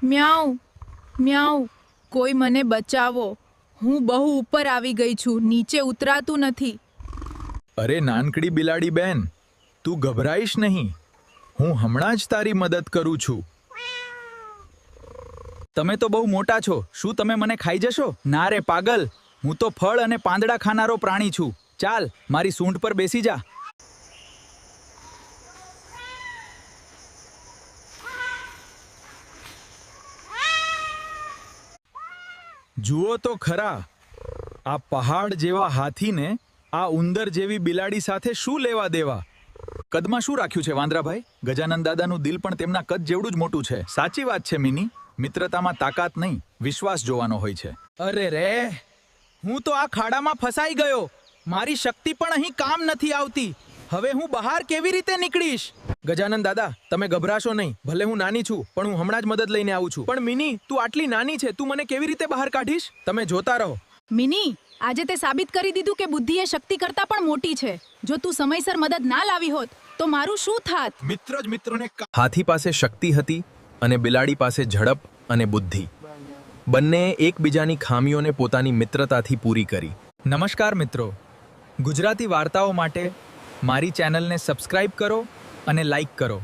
મ્યાઉ મ્યાઉ, કોઈ મને બચાવો. હું બહુ ઉપર આવી ગઈ છું, નીચે ઉતરાતું નથી. અરે નાનકડી બિલાડી બેન, તું ગભરાઈશ નહીં. હું હમણાં જ તારી મદદ કરું છું. તમે તો બહુ મોટા છો, શું તમે મને ખાઈ જશો? ના રે પાગલ, હું તો ફળ અને પાંદડા ખાનારો પ્રાણી છું. ચાલ મારી સૂંઢ પર બેસી જા. જુઓ તો ખરા, આ પહાડ જેવા હાથીને આ ઉંદર જેવી બિલાડી સાથે શું લેવા દેવા? કદમાં શું રાખ્યું છે વાંદરાભાઈ? ગજાનંદ દાદાનું દિલ પણ તેમના કદ જેવડું જ મોટું છે. સાચી વાત છે મિની, મિત્રતામાં તાકાત નહીં, વિશ્વાસ જોવાનો હોય છે. અરે રે, હું તો આ ખાડામાં ફસાઈ ગયો. મારી શક્તિ પણ અહીં કામ નથી આવતી. હવે હું બહાર કેવી રીતે નીકળીશ? ગજાનંદ દાદા, તમે ગભરાશો નહીં. ભલે હું નાની છું, પણ હું હમણાં જ મદદ લઈને આવું છું. પણ મિની, તું આટલી નાની છે, તું મને કેવી રીતે બહાર કાઢીશ? તમે જોતા રહો. મિની, આજે તે સાબિત કરી દીધું કે બુદ્ધિ એ શક્તિ કરતાં પણ મોટી છે. જો તું સમયસર મદદ ના લાવી હોત તો મારું શું થાત? મિત્ર જ મિત્રોને હાથી પાસે શક્તિ હતી અને બિલાડી પાસે ઝડપ અને બુદ્ધિ. બંનેએ એકબીજાની ખામીઓને પોતાની મિત્રતાથી પૂરી કરી. નમસ્કાર મિત્રો, ગુજરાતી વાર્તાઓ માટે મારી ચેનલને સબસ્ક્રાઇબ કરો અને લાઈક કરો.